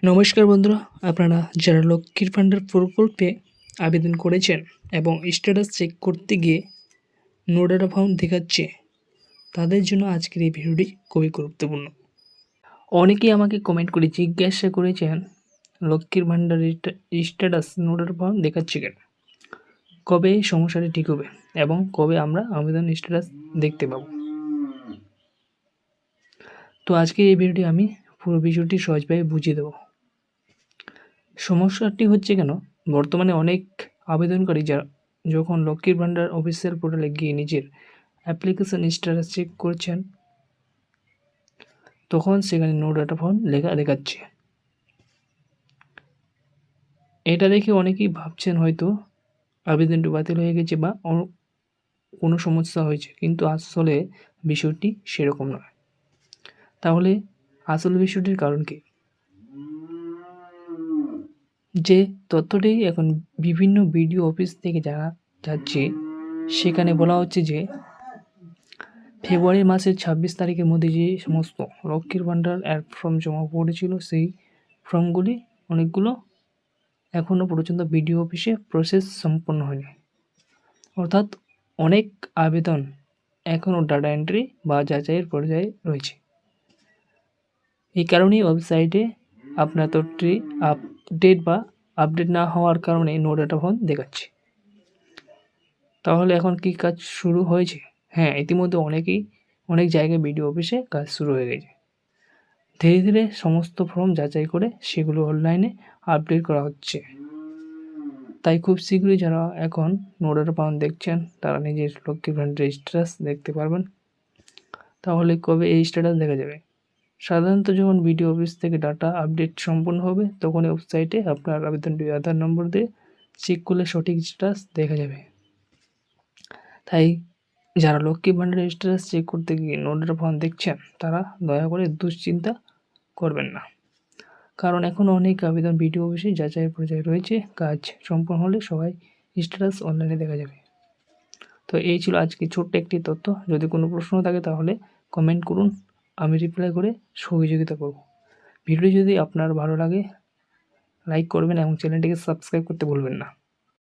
নমস্কার বন্ধুরা, আপনারা যারা লক্ষ্মীর ভাণ্ডার প্রকল্পে আবেদন করেছেন এবং স্ট্যাটাস চেক করতে গিয়ে নো ডাটা ফাউন্ড দেখাচ্ছে, তাদের জন্য আজকের এই ভিডিওটি খুবই গুরুত্বপূর্ণ। অনেকেই আমাকে কমেন্ট করে জিজ্ঞাসা করেছেন লক্ষ্মীর ভাণ্ডারের স্ট্যাটাস নো ডাটা ফাউন্ড দেখাচ্ছে কেন, কবে এই সমস্যাটি ঠিক হবে এবং কবে আমরা আবেদন স্ট্যাটাস দেখতে পাবো। তো আজকে এই ভিডিওটি আমি পুরো বিষয়টি সহজভাবে বুঝিয়ে দেবো। সমস্যাটি হচ্ছে কেন, বর্তমানে অনেক আবেদনকারী যারা যখন লক্ষ্মীর ভাণ্ডার অফিসিয়াল পোর্টালে গিয়ে নিজের অ্যাপ্লিকেশন স্ট্যাটাস চেক করছেন, তখন সেখানে নো ডাটা ফাউন্ড লেখা দেখাচ্ছে। এটা দেখে অনেকেই ভাবছেন হয়তো আবেদনটি বাতিল হয়ে গেছে বা কোনো সমস্যা হয়েছে, কিন্তু আসলে বিষয়টি সেরকম নয়। তাহলে আসল বিষয়টির কারণ কি? যে তথ্যটি এখন বিভিন্ন বিডিও অফিস থেকে যারা যাচ্ছে, সেখানে বলা হচ্ছে যে ফেব্রুয়ারি মাসের 26 তারিখের মধ্যে যে সমস্ত লক্ষ্মীর ভাণ্ডার ফর্ম জমা পড়েছিল, সেই ফর্মগুলি অনেকগুলো এখনও পর্যন্ত বিডিও অফিসে প্রসেস সম্পন্ন হয়নি। অর্থাৎ অনেক আবেদন এখনও ডাটা এন্ট্রি বা যাচাইয়ের পর্যায়ে রয়েছে। এই কারণেই ওয়েবসাইটে আপনার তথ্যটি আপডেট না হওয়ার কারণে নো ডাটা ফাউন্ড দেখাচ্ছে। তাহলে এখন কি কাজ শুরু হয়েছে? হ্যাঁ, ইতিমধ্যে অনেক জায়গায় বিডিও অফিসে কাজ শুরু হয়ে গেছে। ধীরে ধীরে সমস্ত ফর্ম যাচাই করে সেগুলো অনলাইনে আপডেট করা হচ্ছে। তাই খুব শীঘ্রই যারা এখন নো ডাটা ফাউন্ড দেখছেন, তারা নিজের লক্ষ্মীর ভাণ্ডারের স্ট্যাটাস দেখতে পারবেন। তাহলে কবে এই স্ট্যাটাস দেখা যাবে? সাধারণত যখন বিডিও অফিস থেকে ডাটা আপডেট সম্পূর্ণ হবে, তখন ওয়েবসাইটে আপনার আবেদনটি আধার নম্বর দিয়ে চেক করলে সঠিক স্ট্যাটাস দেখা যাবে। তাই যারা লক্ষ্মীর ভাণ্ডারের স্ট্যাটাস চেক করতে গিয়ে নো ডাটা ফাউন্ড দেখছেন, তারা দয়া করে দুশ্চিন্তা করবেন না, কারণ এখনও অনেক আবেদন বিডিও অফিসে যাচাইয়ের পর্যায়ে রয়েছে। কাজ সম্পূর্ণ হলে সবাই স্ট্যাটাস অনলাইনে দেখা যাবে। তো এই ছিল আজকে ছোট্ট একটি তথ্য। যদি কোনো প্রশ্ন থাকে তাহলে কমেন্ট করুন, আমি রিপ্লাই করে সহযোগিতা করব। ভিডিও যদি আপনার ভালো লাগে লাইক করবেন এবং চ্যানেলটিকে সাবস্ক্রাইব করতে ভুলবেন না।